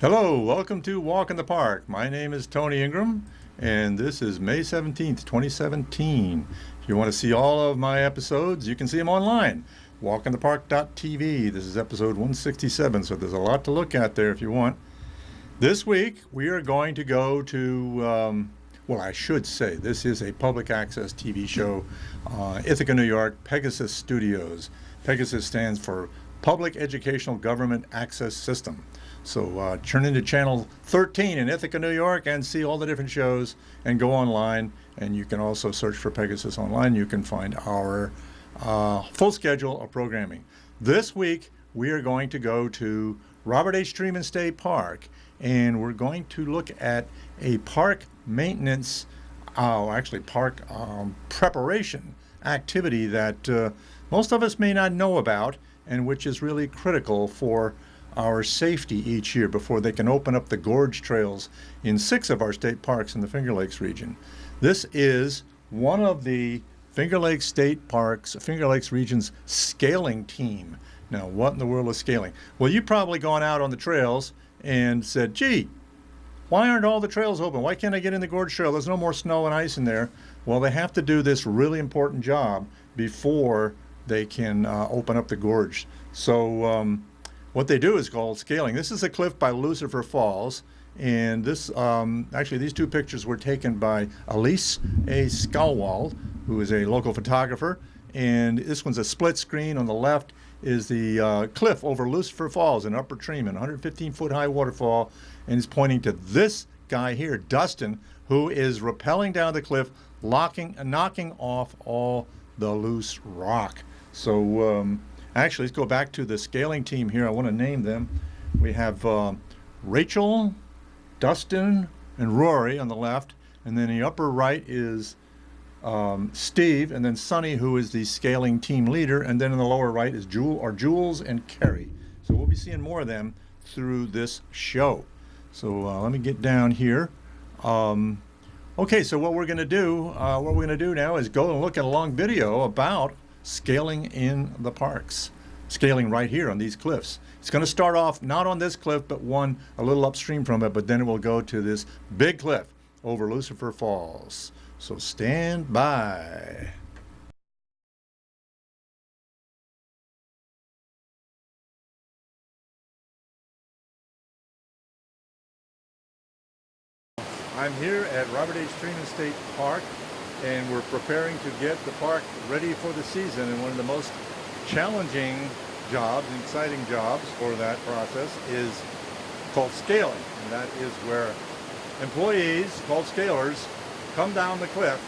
Hello, welcome to Walk in the Park. My name is Tony Ingraham, and this is May 17th, 2017. If you want to see all of my episodes, you can see them online. Walkinthepark.tv. This is episode 167, so there's a lot to look at there if you want. This week, we are going to go to, I should say, this is a public access TV show, Ithaca, New York, Pegasus Studios. Pegasus stands for Public Educational Government Access System. So turn into channel 13 in Ithaca, New York, and see all the different shows, and go online. And you can also search for Pegasus online. You can find our full schedule of programming. This week, we are going to go to Robert H. Treman State Park, and we're going to look at a park maintenance, park preparation activity that most of us may not know about, and which is really critical for our safety each year before they can open up the Gorge Trails in 6 of our state parks in the Finger Lakes region. This is one of the Finger Lakes State Parks, Finger Lakes region's scaling team. Now, what in the world is scaling? Well, you've probably gone out on the trails and said, gee, why aren't all the trails open? Why can't I get in the Gorge Trail? There's no more snow and ice in there. Well, they have to do this really important job before they can open up the gorge. So what they do is called scaling. This is a cliff by Lucifer Falls, and this these 2 pictures were taken by Elise A. Scalwald, who is a local photographer, and this one's a split screen. On the left is the cliff over Lucifer Falls in Upper Treman, 115-foot high waterfall, and is pointing to this guy here, Dustin, who is rappelling down the cliff, knocking off all the loose rock. So actually, let's go back to the scaling team here. I want to name them. We have Rachel, Dustin, and Rory on the left, and then the upper right is Steve, and then Sonny, who is the scaling team leader, and then in the lower right is Jules and Kerry. So we'll be seeing more of them through this show. So let me get down here. Okay, so what we're going to do, now is go and look at a long video about scaling in the parks. Scaling right here on these cliffs. It's going to start off not on this cliff, but one a little upstream from it, but then it will go to this big cliff over Lucifer Falls. So stand by. I'm here at Robert H. Treman State Park, and we're preparing to get the park ready for the season. And one of the most challenging jobs, exciting jobs for that process is called scaling. And that is where employees, called scalers, come down the cliff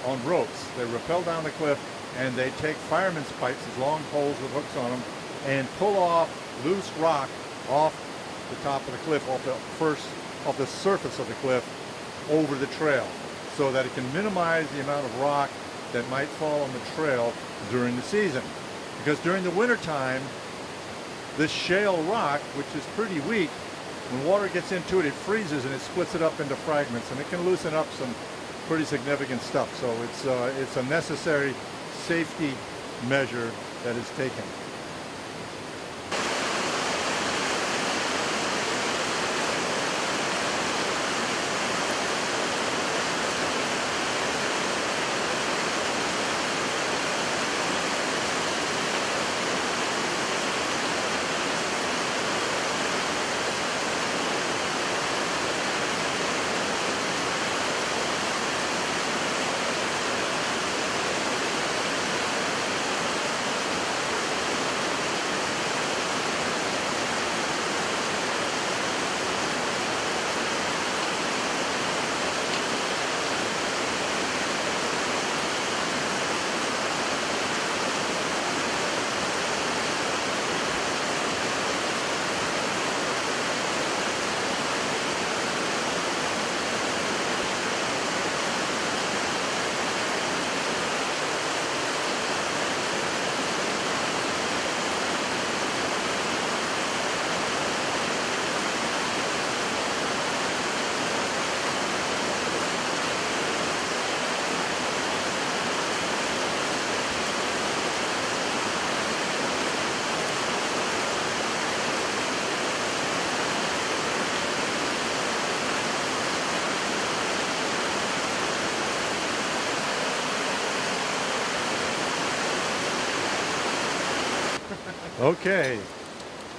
on ropes. They rappel down the cliff, and they take fireman's pipes, these long poles with hooks on them, and pull off loose rock off the top of the cliff, off the surface of the cliff over the trail, so that it can minimize the amount of rock that might fall on the trail during the season. Because during the wintertime, this shale rock, which is pretty weak, when water gets into it, it freezes and it splits it up into fragments, and it can loosen up some pretty significant stuff. So it's a necessary safety measure that is taken. Okay,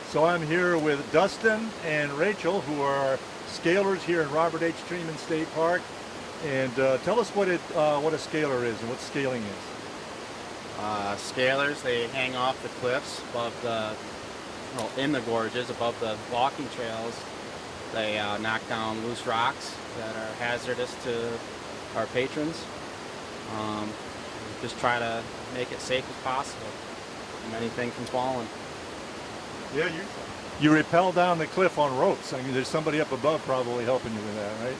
so I'm here with Dustin and Rachel, who are scalers here in Robert H. Treman State Park. And tell us what a scaler is and what scaling is. Scalers, they hang off the cliffs above the, well, in the gorges, above the walking trails. They knock down loose rocks that are hazardous to our patrons. Just try to make it safe as possible from anything from falling. Yeah, you rappel down the cliff on ropes. I mean, there's somebody up above probably helping you with that, right?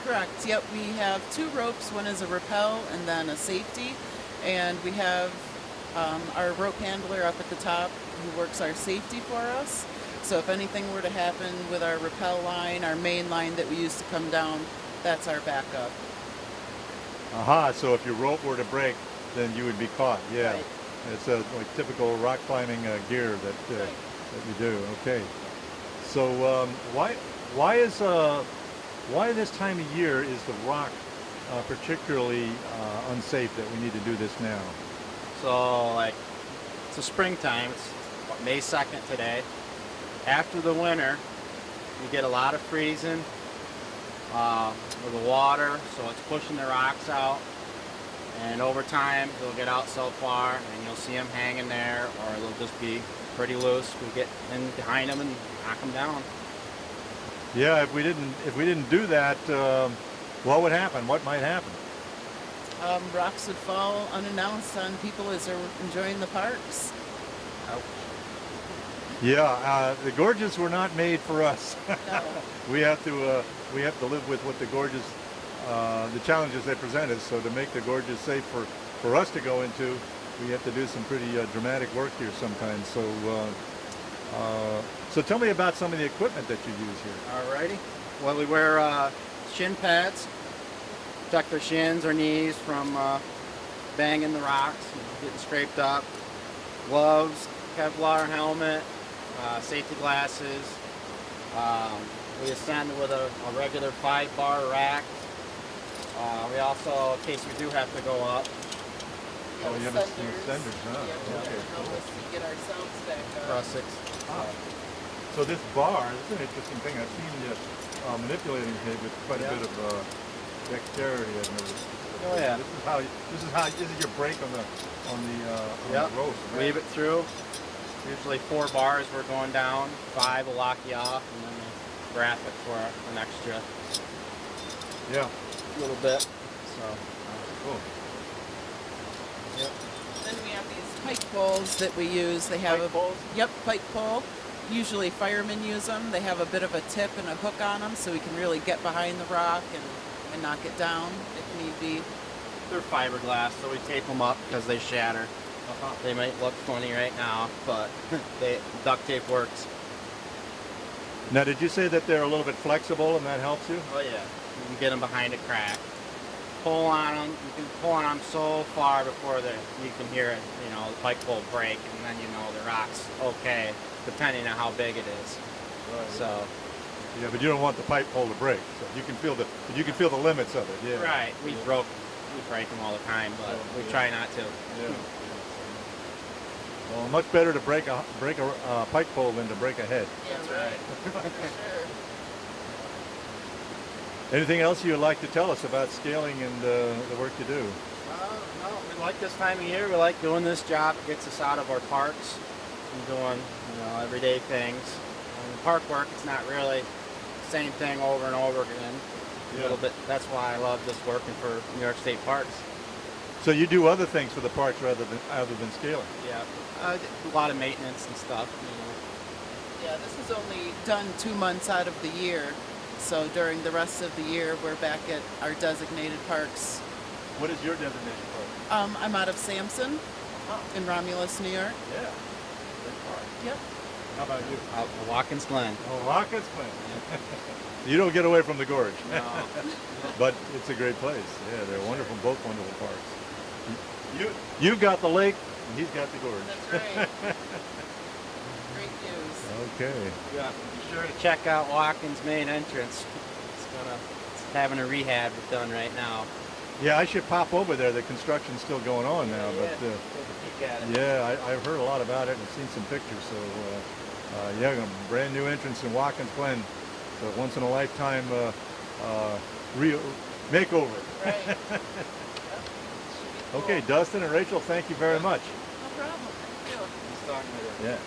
Correct. Yep, we have 2 ropes. One is a rappel and then a safety. And we have our rope handler up at the top who works our safety for us. So if anything were to happen with our rappel line, our main line that we use to come down, that's our backup. Aha, so if your rope were to break, then you would be caught. Yeah, Right. It's like typical rock climbing gear that that you do. Okay, so why this time of year is the rock particularly unsafe that we need to do this now? So, like, it's the springtime. It's what, May 2nd today. After the winter, you get a lot of freezing with the water, so it's pushing the rocks out. And over time, they'll get out so far, and you'll see them hanging there, or they'll just be pretty loose. We get in behind them and knock them down. Yeah, if we didn't do that, what would happen? What might happen? Rocks would fall unannounced on people as they're enjoying the parks. Yeah, the gorges were not made for us. No. we have to live with what the gorges, the challenges they present us. So to make the gorges safe for us to go into, we have to do some pretty dramatic work here sometimes. So tell me about some of the equipment that you use here. Alrighty. Well, we wear shin pads, protect our shins, our knees from banging the rocks, getting scraped up. Gloves, Kevlar helmet, safety glasses. We ascend with a regular 5-bar rack. We also, in case we do have to go up. Oh, you have some ascenders, huh? Yeah, Okay. help us to get ourselves back up. Cross 6. So this bar, this is an interesting thing. I've seen you manipulating it with quite a bit of dexterity. I've noticed. Oh yeah. This is your break on the rope. Right? Weave it through. Usually 4 bars we're going down. 5 will lock you off, and then we wrap it for an extra little bit. So Cool. yep. Then we have these pike poles that we use. They have Pike poles? Yep, pike pole. Usually firemen use them. They have a bit of a tip and a hook on them, so we can really get behind the rock and knock it down if need be. They're fiberglass, so we tape them up because they shatter. They might look funny right now, but duct tape works. Now, did you say that they're a little bit flexible and that helps you? Oh yeah, you can get them behind a crack. Pull on them. You can pull on them so far before you can hear it. You know, the pike pole break, and then you know the rock's okay, depending on how big it is. Right. So. Yeah, but you don't want the pipe pole to break. So you can feel the limits of it. Yeah. Right. We break them all the time, but we try not to. Yeah. Well, much better to break a pike pole than to break a head. Yeah, That's right. For sure. Anything else you'd like to tell us about scaling and the work you do? No, we like this time of year. We like doing this job. It gets us out of our parks and doing, everyday things. And the park work, it's not really the same thing over and over again. A little bit. That's why I love just working for New York State Parks. So you do other things for the parks rather than scaling? Yeah, a lot of maintenance and stuff. Yeah, this is only done 2 months out of the year. So during the rest of the year, we're back at our designated parks. What is your designation park? I'm out of Sampson in Romulus, New York. Yeah. Great park. Yep. How about you? Watkins Glen. Oh, Watkins Glen. You don't get away from the gorge. No. But it's a great place. Yeah, they're wonderful, both wonderful parks. You've got the lake, and he's got the gorge. That's right. Great news. Okay. Yeah, be sure to check out Watkins main entrance. It's having a rehab done right now. Yeah, I should pop over there. The construction's still going on now, but Take a peek at it. yeah, I've heard a lot about it and seen some pictures. So yeah, a brand new entrance in Watkins Glen. So once in a lifetime real makeover. Right. Yep. Okay, Dustin and Rachel, thank you very much. No problem. Thank you. He's starting with it. Yeah.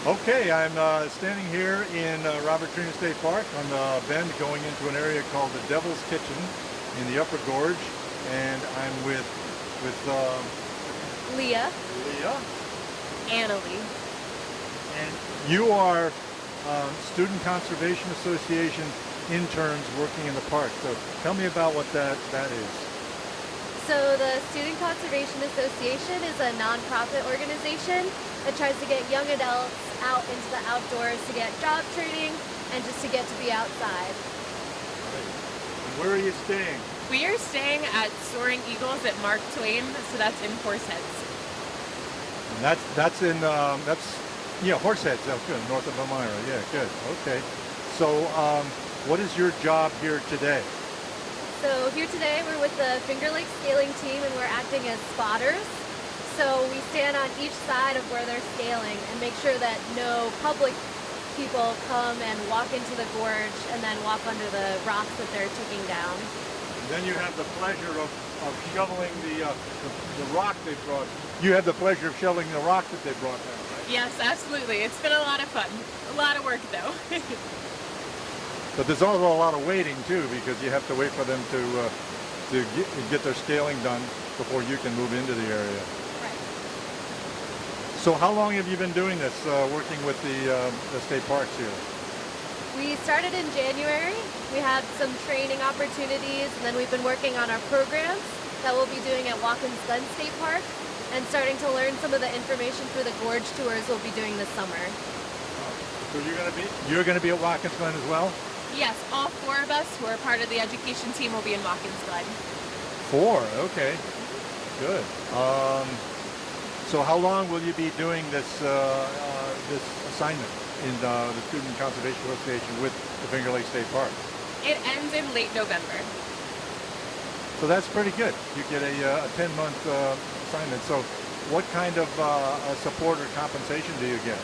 Okay, I'm standing here in Treman State Park on the bend going into an area called the Devil's Kitchen in the Upper Gorge, and I'm with Leah, Leah, Annalie. and you are Student Conservation Association interns working in the park. So tell me about what that is. So the Student Conservation Association is a nonprofit organization that tries to get young adults out into the outdoors to get job training and just to get to be outside. And where are you staying? We are staying at Soaring Eagles at Mark Twain, so that's in Horseheads. And that's in yeah, Horseheads. Oh, good, north of Elmira. Yeah, good. Okay. So what is your job here today? So here today we're with the Finger Lake scaling team and we're acting as spotters. So we stand on each side of where they're scaling and make sure that no public people come and walk into the gorge and then walk under the rocks that they're taking down. And then you have the pleasure of shoveling the rock they brought. You have the pleasure of shoveling the rock that they brought down, right? Yes, absolutely. It's been a lot of fun. A lot of work, though. But there's also a lot of waiting too, because you have to wait for them to get their scaling done before you can move into the area. Right. So how long have you been doing this, working with the state parks here? We started in January. We had some training opportunities, and then we've been working on our programs that we'll be doing at Watkins Glen State Park and starting to learn some of the information for the gorge tours we'll be doing this summer. So you're gonna be at Watkins Glen as well? Yes, all four of us who are part of the education team will be in Watkins Glen. 4, okay, good. So how long will you be doing this this assignment in the Student Conservation Association with the Finger Lake State Park? It ends in late November. So that's pretty good. You get a 10-month assignment. So what kind of support or compensation do you get?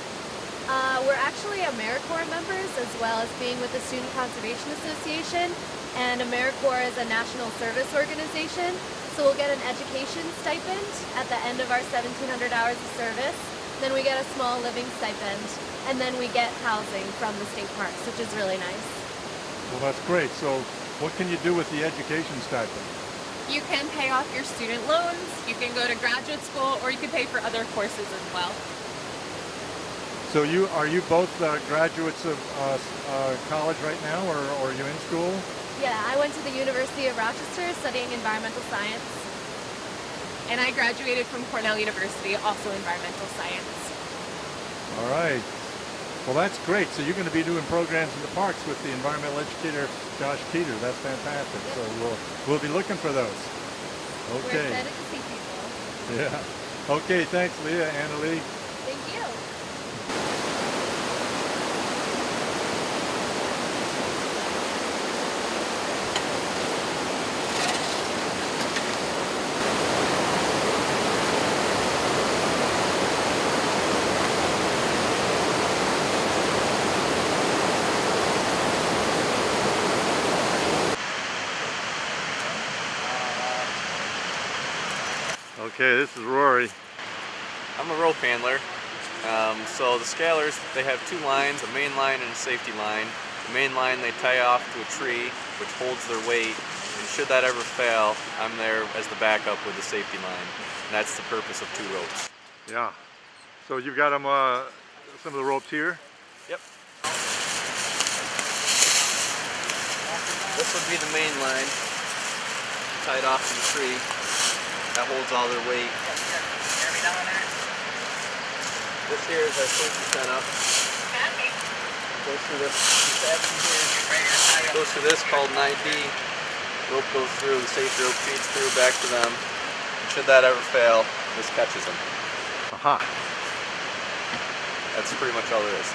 We're actually AmeriCorps members as well as being with the Student Conservation Association, and AmeriCorps is a national service organization, so we'll get an education stipend at the end of our 1,700 hours of service. Then we get a small living stipend, and then we get housing from the state parks, which is really nice. Well, that's great. So what can you do with the education stipend? You can pay off your student loans, you can go to graduate school, or you can pay for other courses as well. So are you both graduates of college right now, or are you in school? Yeah, I went to the University of Rochester studying environmental science. And I graduated from Cornell University, also environmental science. All right. Well, that's great. So you're going to be doing programs in the parks with the environmental educator, Josh Keeter. That's fantastic. Yep. So we'll be looking for those. We're Okay. excited to see people. Yeah. Okay, thanks, Leah, Annalie. Thank you. Okay, this is Rory. I'm a rope handler. So the scalers, they have two lines, a main line and a safety line. The main line they tie off to a tree, which holds their weight. And should that ever fail, I'm there as the backup with the safety line. And that's the purpose of two ropes. Yeah. So you've got them, some of the ropes here? Yep. This would be the main line, tied off to the tree. That holds all their weight. This here is our safety setup. Goes through this here. Goes through this called an ID. Rope goes through, the safety rope feeds through back to them. Should that ever fail, this catches them. Aha. That's pretty much all there is.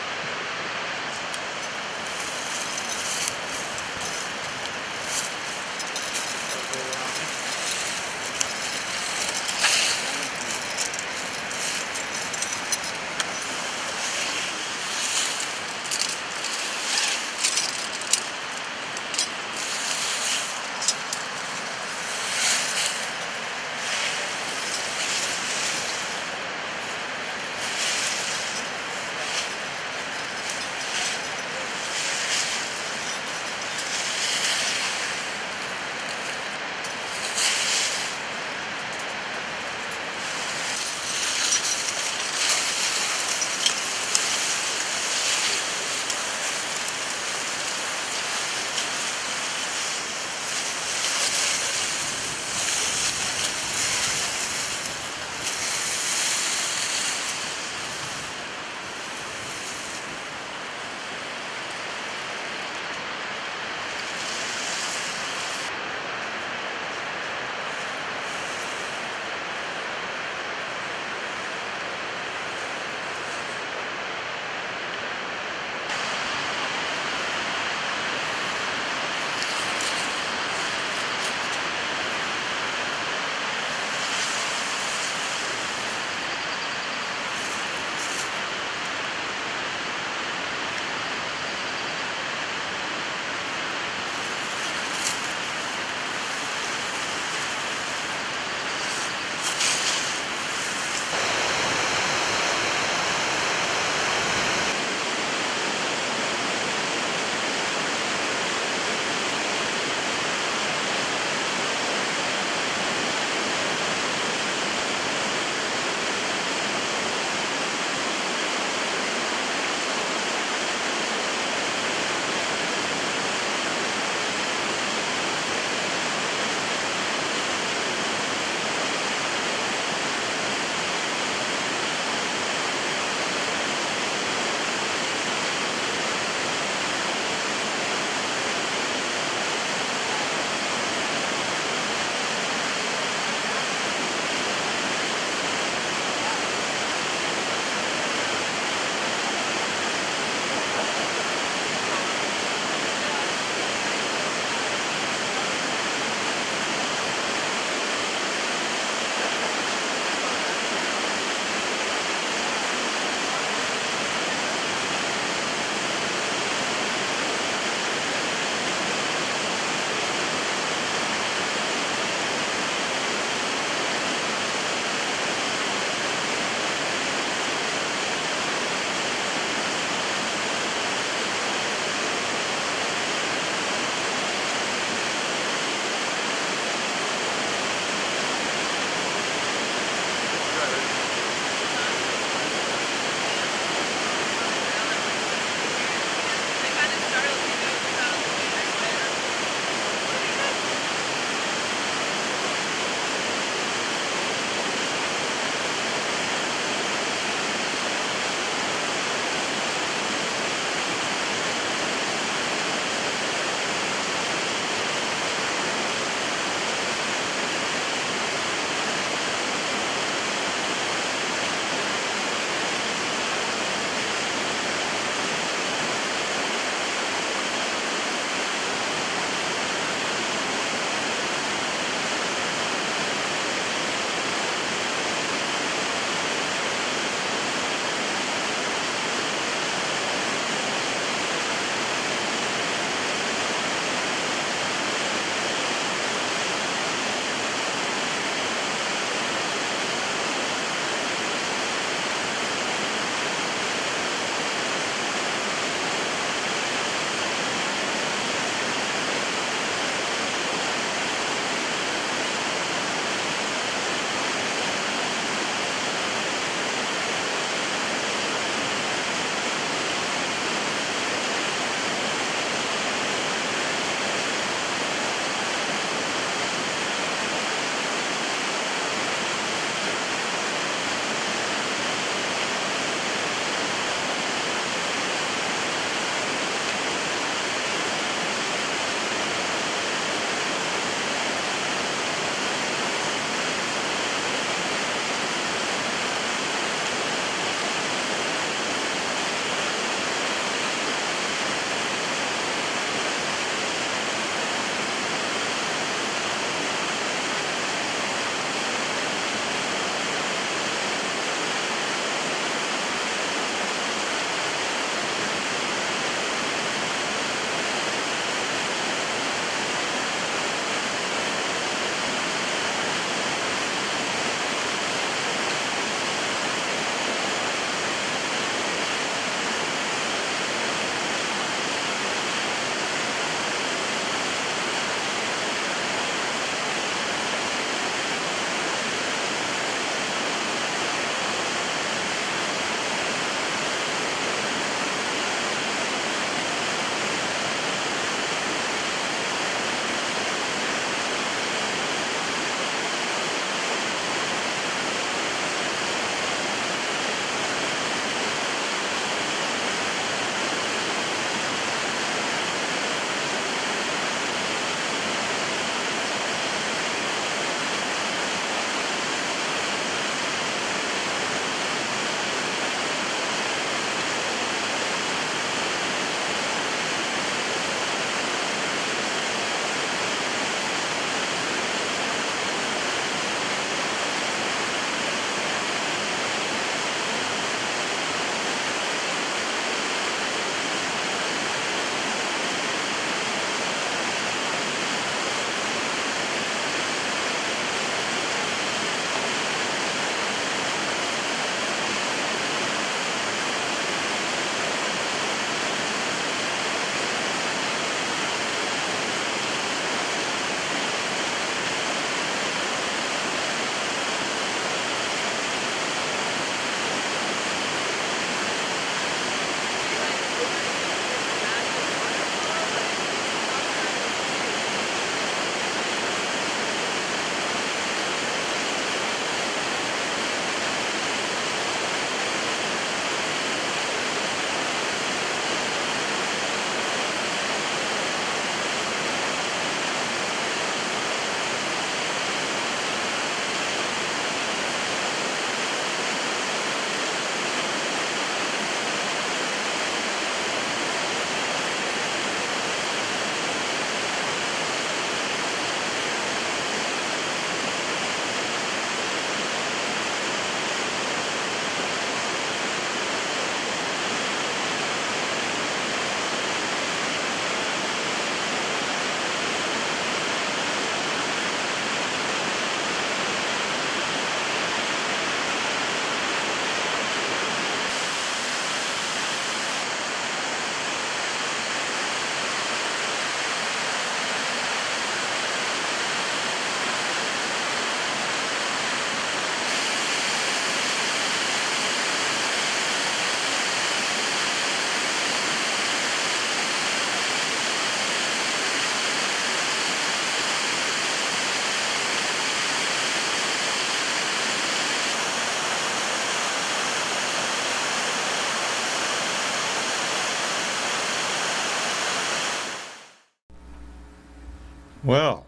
Well,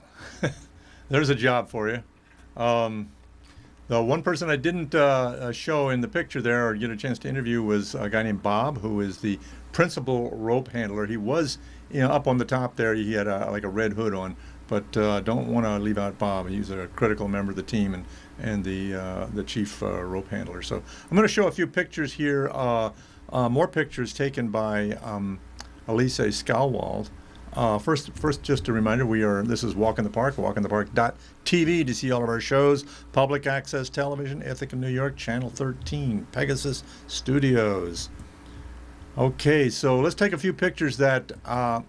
there's a job for you. The one person I didn't show in the picture there or get a chance to interview was a guy named Bob, who is the principal rope handler. He was, up on the top there. He had like a red hood on, but don't want to leave out Bob. He's a critical member of the team and the chief rope handler. So I'm going to show a few pictures here. More pictures taken by Elise Skalwald. First, just a reminder, this is Walk in the Park, walkinthepark.tv to see all of our shows. Public access television, Ithaca, New York, Channel 13, Pegasus Studios. Okay, so let's take a few pictures that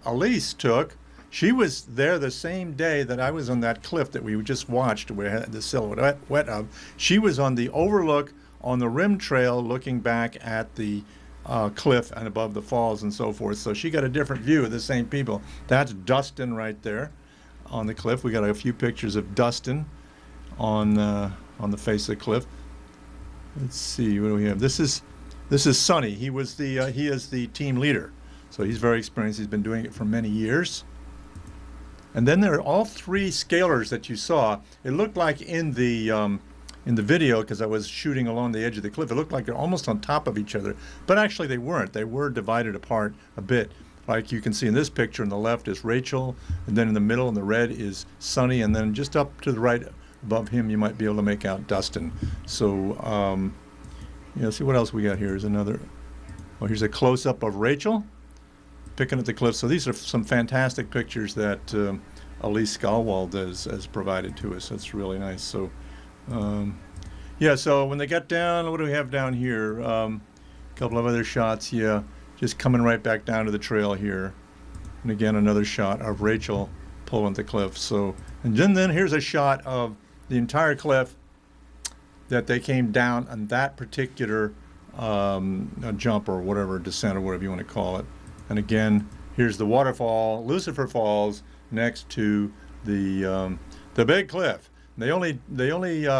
Elise took. She was there the same day that I was on that cliff that we just watched, where had the silhouette of. She was on the overlook on the rim trail looking back at the cliff and above the falls and so forth. So she got a different view of the same people. That's Dustin right there on the cliff. We got a few pictures of Dustin on the face of the cliff. Let's see, what do we have? This is Sonny. He is the team leader. So he's very experienced. He's been doing it for many years. And then there are all three scalers that you saw. It looked like in the video, because I was shooting along the edge of the cliff, it looked like they're almost on top of each other, but actually they weren't. They were divided apart a bit. Like you can see in this picture, on the left is Rachel, and then in the middle in the red is Sonny, and then just up to the right above him you might be able to make out Dustin. So see what else we got here. Here's another. Oh, here's a close-up of Rachel picking at the cliff. So these are some fantastic pictures that Elise Skalwald has provided to us. That's really nice. So so when they get down, what do we have down here? A couple of other shots, just coming right back down to the trail here. And again, another shot of Rachel pulling the cliff. So, and then here's a shot of the entire cliff that they came down on that particular jump or whatever, descent or whatever you want to call it. And again, here's the waterfall, Lucifer Falls, next to the big cliff. They only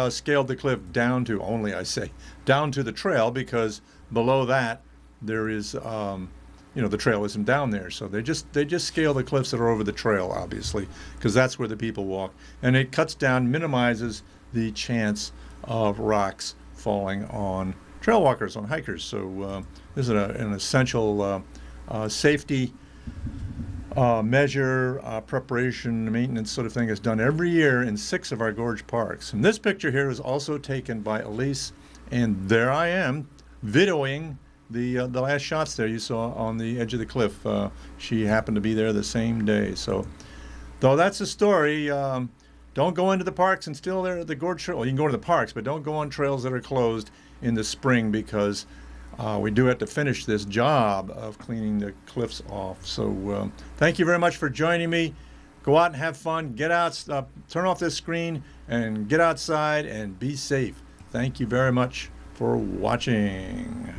scaled the cliff down to the trail, because below that there is the trail isn't down there. So they just scale the cliffs that are over the trail, obviously, because that's where the people walk, and it cuts down, minimizes the chance of rocks falling on trail walkers, on hikers. So this is an essential safety measure, preparation, maintenance sort of thing is done every year in 6 of our gorge parks. And this picture here is also taken by Elise, and there I am videoing the last shots there you saw on the edge of the cliff. She happened to be there the same day. So, though that's the story, don't go into the parks and still there at the Gorge Trail. Well, you can go to the parks, but don't go on trails that are closed in the spring, because we do have to finish this job of cleaning the cliffs off. So thank you very much for joining me. Go out and have fun. Get out, turn off this screen and get outside and be safe. Thank you very much for watching.